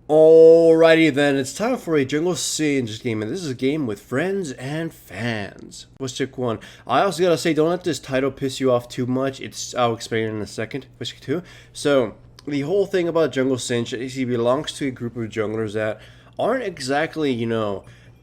Alrighty then, it's time for a Jungle Singe game, and this is a game with friends and fans. What's pick one? I also gotta say, don't let this title piss you off too much. I'll explain it in a second. What's pick two? So, the whole thing about Jungle Singe is he belongs to a group of junglers that aren't exactly,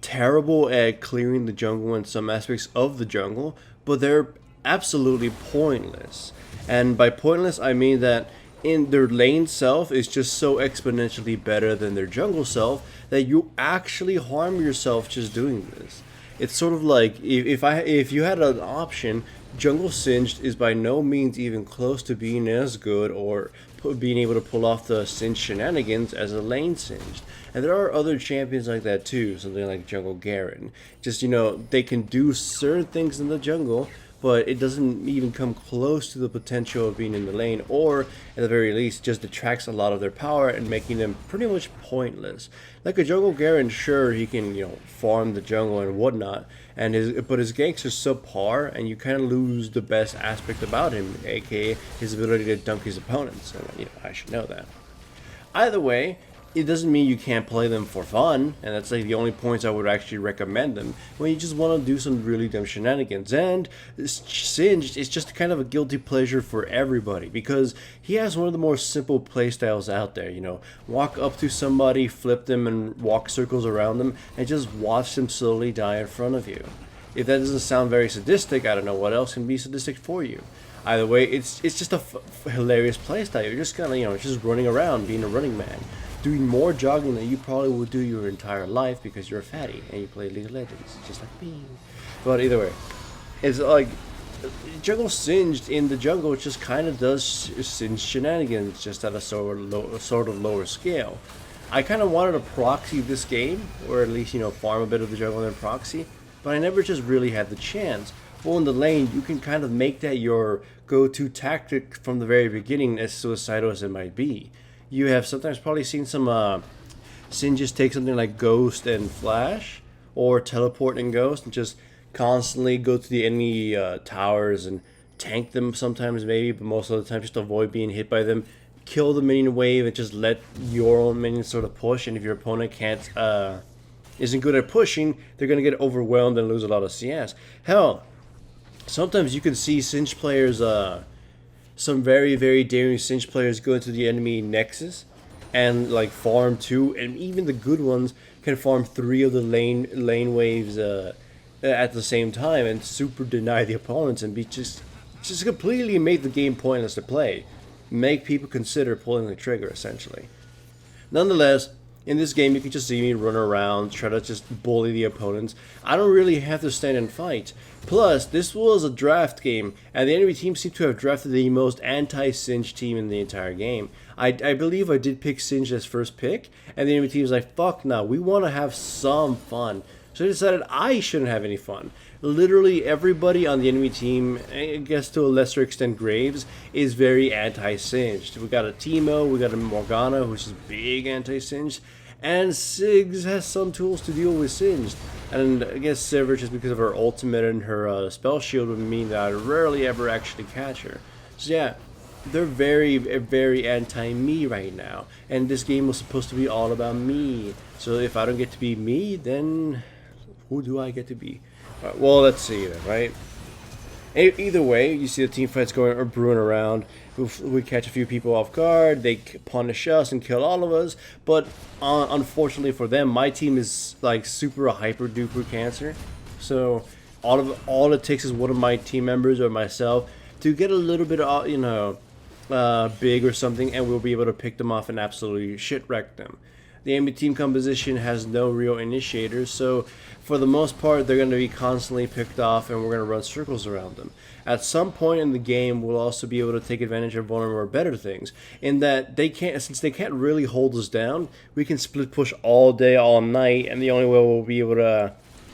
terrible at clearing the jungle in some aspects of the jungle, but they're absolutely pointless. And by pointless, I mean that in their lane self is just so exponentially better than their jungle self that you actually harm yourself just doing this. It's sort of like if you had an option, jungle singed is by no means even close to being as good or being able to pull off the singed shenanigans as a lane singed. And there are other champions like that too, something like Jungle Garen. Just they can do certain things in the jungle, but it doesn't even come close to the potential of being in the lane, or at the very least just detracts a lot of their power and making them pretty much pointless. Like a Jungle Garen, sure, he can farm the jungle and whatnot, and his ganks are subpar, and you kind of lose the best aspect about him, aka his ability to dunk his opponents. And I should know that. Either way, it doesn't mean you can't play them for fun, and that's like the only points I would actually recommend them when you just want to do some really dumb shenanigans. And Singed is just kind of a guilty pleasure for everybody because he has one of the more simple playstyles out there. Walk up to somebody, flip them, and walk circles around them, and just watch them slowly die in front of you. If that doesn't sound very sadistic, I don't know what else can be sadistic for you. Either way, it's just a hilarious playstyle. You're just kind of just running around, being a running man, doing more jogging than you probably would do your entire life because you're a fatty and you play League of Legends, just like me. But either way, it's like Jungle Singed in the jungle. It just kind of does Singe shenanigans, just at a sort of lower scale. I kind of wanted to proxy this game, or at least farm a bit of the jungle and then proxy, but I never just really had the chance. Well, in the lane, you can kind of make that your go-to tactic from the very beginning, as suicidal as it might be. You have sometimes probably seen some Singes take something like Ghost and Flash, or Teleport and Ghost, and just constantly go to the enemy towers and tank them sometimes maybe, but most of the time just avoid being hit by them. Kill the minion wave and just let your own minions sort of push, and if your opponent isn't good at pushing, they're going to get overwhelmed and lose a lot of CS. Hell, sometimes you can see Singe players, some very, very daring Singe players go into the enemy Nexus and like farm two, and even the good ones can farm three of the lane waves at the same time and super deny the opponents and be just completely make the game pointless to play. Make people consider pulling the trigger, essentially. Nonetheless, in this game, you can just see me run around, try to just bully the opponents. I don't really have to stand and fight. Plus, this was a draft game, and the enemy team seemed to have drafted the most anti-Singe team in the entire game. I believe I did pick Singe as first pick, and the enemy team was like, fuck no, we want to have some fun. So I decided I shouldn't have any fun. Literally everybody on the enemy team, I guess to a lesser extent Graves, is very anti-singed. We got a Teemo, we got a Morgana, who's just big anti-singed, and Siggs has some tools to deal with singed. And I guess Sivir, just because of her ultimate and her spell shield, would mean that I rarely ever actually catch her. So yeah, they're very, very anti-me right now. And this game was supposed to be all about me. So if I don't get to be me, then who do I get to be? Well, let's see then, right? Either way, you see the team fights going or brewing around. We catch a few people off guard. They punish us and kill all of us. But unfortunately for them, my team is like super hyper duper cancer. So all it takes is one of my team members or myself to get a little bit big or something, and we'll be able to pick them off and absolutely shit wreck them. The enemy team composition has no real initiators, so for the most part, they're going to be constantly picked off, and we're going to run circles around them. At some point in the game, we'll also be able to take advantage of one of our better things, in that since they can't really hold us down, we can split push all day, all night, and the only way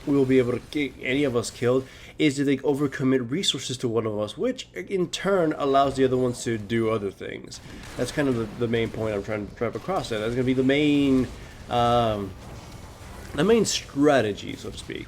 we'll be able to get any of us killed is to like overcommit resources to one of us, which in turn allows the other ones to do other things. That's kind of the main point I'm trying to drive across. That's going to be the main strategy, so to speak.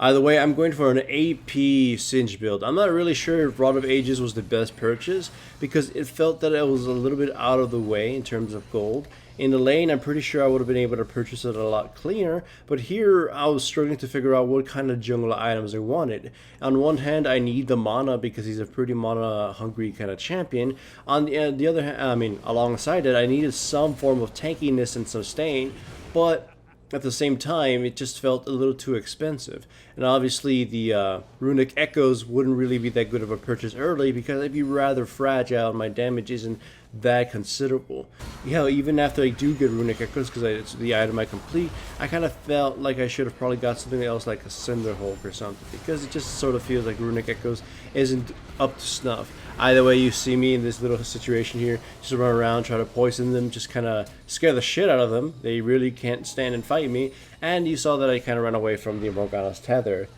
Either way, I'm going for an AP Singe build. I'm not really sure if Rod of Ages was the best purchase because it felt that it was a little bit out of the way in terms of gold. In the lane, I'm pretty sure I would have been able to purchase it a lot cleaner, but here I was struggling to figure out what kind of jungle items I wanted. On one hand, I need the mana because he's a pretty mana-hungry kind of champion. On the other hand, I mean, alongside it, I needed some form of tankiness and sustain, but at the same time, it just felt a little too expensive. And obviously, the Runic Echoes wouldn't really be that good of a purchase early because I'd be rather fragile and my damage isn't that considerable. Yeah, even after I do get Runic Echoes, because it's the item I complete, I kind of felt like I should have probably got something else like a Cinder Hulk or something, because it just sort of feels like Runic Echoes isn't up to snuff. Either way, you see me in this little situation here, just run around, try to poison them, just kind of scare the shit out of them. They really can't stand and fight me, and you saw that I kind of ran away from the Morgana's tether.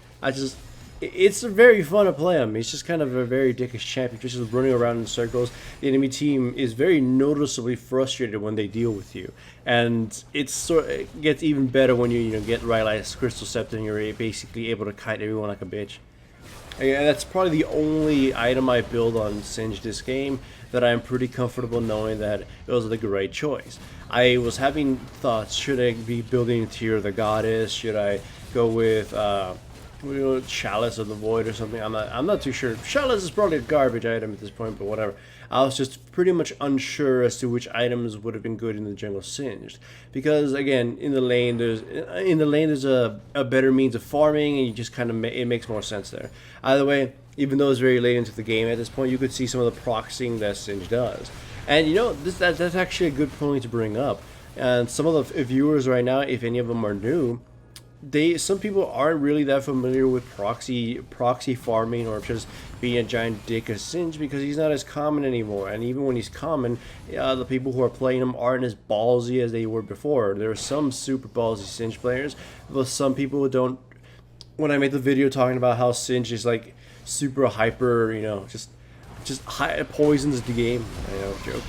It's very fun to play him. He's just kind of a very dickish champion, just running around in circles. The enemy team is very noticeably frustrated when they deal with you, and it gets even better when you get Rylai's Crystal Scepter and you're basically able to kite everyone like a bitch. And that's probably the only item I build on Singe this game that I'm pretty comfortable knowing that it was the right choice. I was having thoughts: should I be building Tear of the Goddess? Should I go with Chalice of the Void or something? I'm not too sure. Chalice is probably a garbage item at this point, but whatever. I was just pretty much unsure as to which items would have been good in the jungle Singed, because again, in the lane there's a better means of farming, and you just kind of it makes more sense there. Either way, even though it's very late into the game at this point, you could see some of the proxying that Singe does. And that's actually a good point to bring up. And some of the viewers right now, if any of them are new, some people aren't really that familiar with proxy farming, or just being a giant dick as Singe, because he's not as common anymore. And even when he's common, the people who are playing him aren't as ballsy as they were before. There are some super ballsy Singe players, but some people don't. When I made the video talking about how Singe is like super hyper, poisons the game. Joking.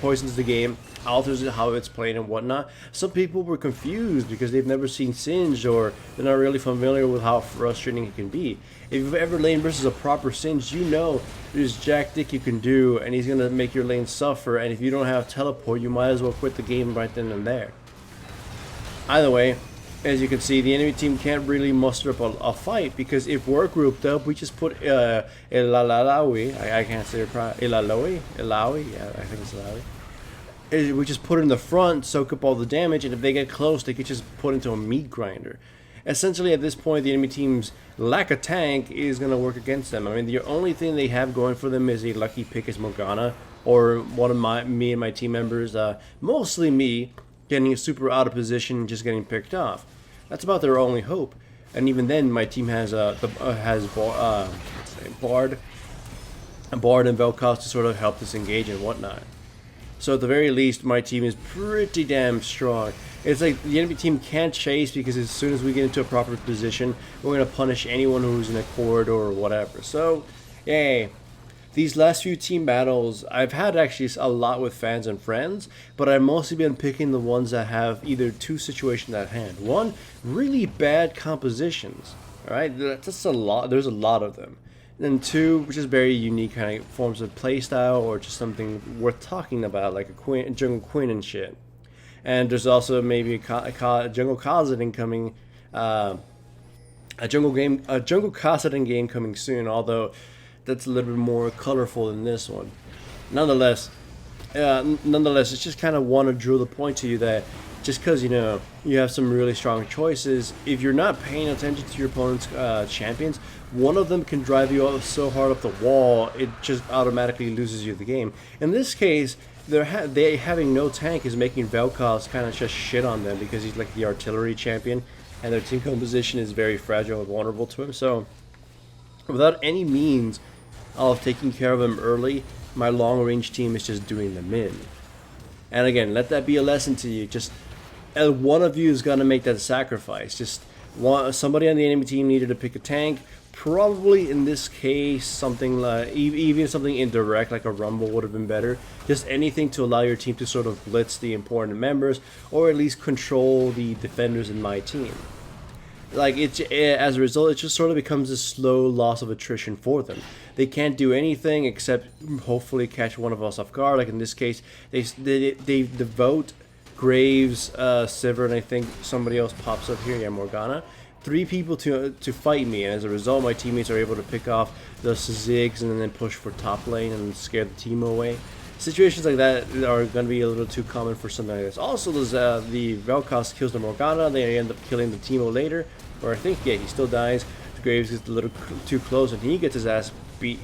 Poisons the game, alters how it's played and whatnot. Some people were confused because they've never seen Singe, or they're not really familiar with how frustrating it can be. If you've ever lane versus a proper Singe, you know there's jack dick you can do, and he's gonna make your lane suffer. And if you don't have teleport, you might as well quit the game right then and there. Either way, as you can see, the enemy team can't really muster up a fight, because if we're grouped up, we just put Ilalawi, I can't say it properly, Ilawi, yeah, I think it's Ilawi. We just put it in the front, soak up all the damage, and if they get close, they could just put into a meat grinder. Essentially, at this point, the enemy team's lack of tank is going to work against them. I mean, the only thing they have going for them is a lucky pick as Morgana, or one of me and my team members, mostly me, getting super out of position and just getting picked off. That's about their only hope. And even then, my team has Bard and Vel'Koz to sort of help us engage and whatnot. So at the very least, my team is pretty damn strong. It's like the enemy team can't chase, because as soon as we get into a proper position, we're going to punish anyone who's in a corridor or whatever. So, yay. These last few team battles, I've had actually a lot with fans and friends, but I've mostly been picking the ones that have either two situations at hand. One, really bad compositions. Alright, that's a lot. There's a lot of them. And then two, which is very unique kind of forms of playstyle, or just something worth talking about, like a jungle queen and shit. And there's also maybe a jungle Khazad coming, a jungle Khazad game coming soon, although that's a little bit more colorful than this one. Nonetheless, it's just kind of want to drill the point to you that just because you have some really strong choices, if you're not paying attention to your opponent's champions, one of them can drive you so hard up the wall it just automatically loses you the game. In this case, they having no tank is making Vel'Koz kind of just shit on them, because he's like the artillery champion, and their team composition is very fragile and vulnerable to him. So without any means of taking care of him early, my long range team is just doing them in. And again, let that be a lesson to you. Just one of you is gonna make that sacrifice. Somebody on the enemy team needed to pick a tank. Probably in this case, something like even something indirect like a rumble would have been better. Just anything to allow your team to sort of blitz the important members, or at least control the defenders in my team. Like as a result, it just sort of becomes a slow loss of attrition for them. They can't do anything except hopefully catch one of us off guard. Like in this case, they devote Graves, Sivir, and I think somebody else pops up here. Yeah, Morgana. 3 people to fight me, and as a result, my teammates are able to pick off the Ziggs and then push for top lane and scare the team away. Situations like that are going to be a little too common for something like this. Also, there's, the Vel'Koz kills the Morgana. They end up killing the Teemo later, or I think, yeah, he still dies. The Graves gets a little too close, and he gets his ass beat.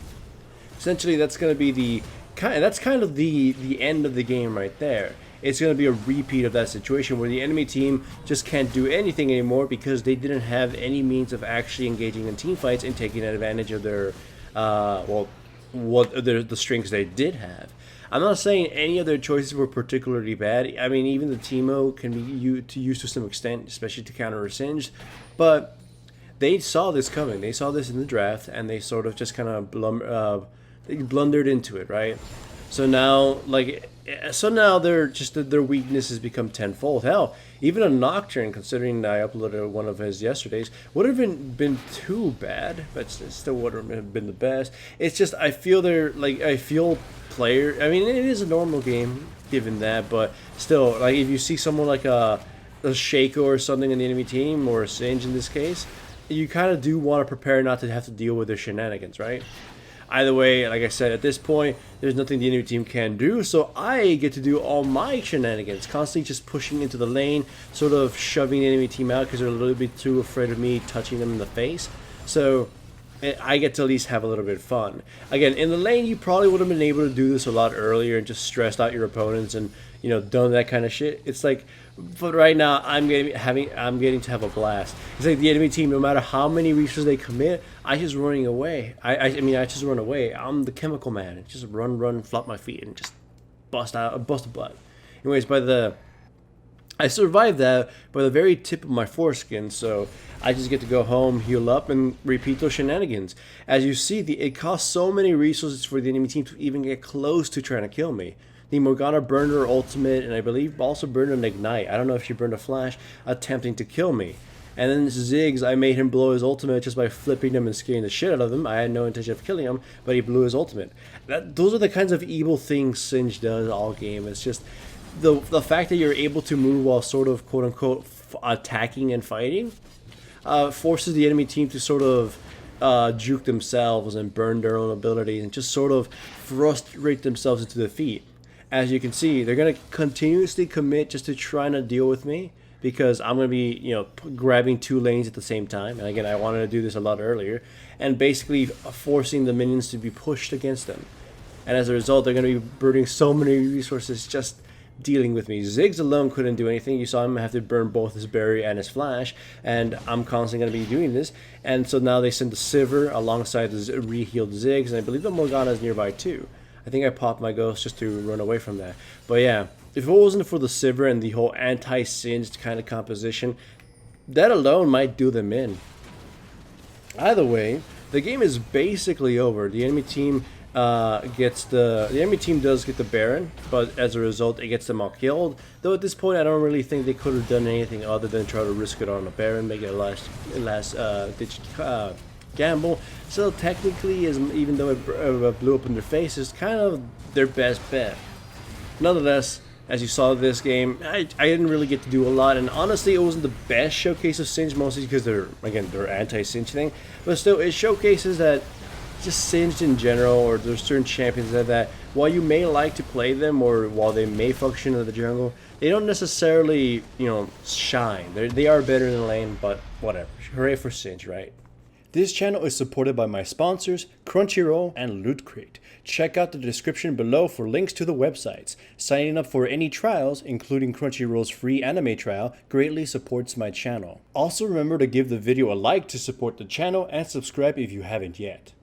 Essentially, that's going to be the kind of the end of the game right there. It's going to be a repeat of that situation where the enemy team just can't do anything anymore because they didn't have any means of actually engaging in team fights and taking advantage of their, the strengths they did have. I'm not saying any of their choices were particularly bad. I mean, even the Teemo can be used to some extent, especially to counter a Singed, but they saw this coming. They saw this in the draft, and they sort of just kind of blundered into it, right? So now, their weakness has become tenfold. Hell, even a Nocturne, considering I uploaded one of his yesterdays, would have been too bad, but it still wouldn't have been the best. It's just I feel player. I mean, it is a normal game, given that, but still, like if you see someone like a Shaco or something in the enemy team, or a Singe in this case, you kind of do want to prepare not to have to deal with their shenanigans, right? Either way, like I said, at this point, there's nothing the enemy team can do, so I get to do all my shenanigans, constantly just pushing into the lane, sort of shoving the enemy team out because they're a little bit too afraid of me touching them in the face. So I get to at least have a little bit of fun. Again, in the lane, you probably would have been able to do this a lot earlier and just stressed out your opponents and, you know, done that kind of shit. It's like, but right now, I'm getting to have a blast. It's like the enemy team, no matter how many resources they commit, I just running away. I just run away. I'm the chemical man. Just run, flop my feet, and just bust a blood. Anyways, I survived that by the very tip of my foreskin, so I just get to go home, heal up, and repeat those shenanigans. As you see, it costs so many resources for the enemy team to even get close to trying to kill me. The Morgana burned her ultimate, and I believe also burned an ignite. I don't know if she burned a flash, attempting to kill me. And then Ziggs, I made him blow his ultimate just by flipping him and scaring the shit out of him. I had no intention of killing him, but he blew his ultimate. Those are the kinds of evil things Singe does all game. It's just the fact that you're able to move while sort of quote-unquote attacking and fighting forces the enemy team to sort of juke themselves and burn their own abilities and just sort of frustrate themselves into defeat. As you can see, they're going to continuously commit just to trying to deal with me because I'm going to be, you know, grabbing 2 lanes at the same time. And again, I wanted to do this a lot earlier. And basically forcing the minions to be pushed against them. And as a result, they're going to be burning so many resources just dealing with me. Ziggs alone couldn't do anything. You saw him have to burn both his berry and his flash. And I'm constantly going to be doing this. And so now they send the Sivir alongside the re-healed Ziggs. And I believe the Morgana is nearby too. I think I popped my ghost just to run away from that. But yeah, if it wasn't for the Sivir and the whole anti-singed kind of composition, that alone might do them in. Either way, the game is basically over. The enemy team does get the Baron, but as a result, it gets them all killed. Though at this point, I don't really think they could have done anything other than try to risk it on a Baron, make it a last ditch gamble. So technically, even though it blew up in their faces, kind of their best bet. Nonetheless, as you saw this game, I didn't really get to do a lot, and honestly, it wasn't the best showcase of Singe, mostly because they're anti-Singe thing. But still, it showcases that just Singed in general, or there's certain champions that while you may like to play them, or while they may function in the jungle, they don't necessarily, you know, shine. They are better in the lane, but whatever. Hooray for Singe, right? This channel is supported by my sponsors, Crunchyroll and Loot Crate. Check out the description below for links to the websites. Signing up for any trials, including Crunchyroll's free anime trial, greatly supports my channel. Also remember to give the video a like to support the channel and subscribe if you haven't yet.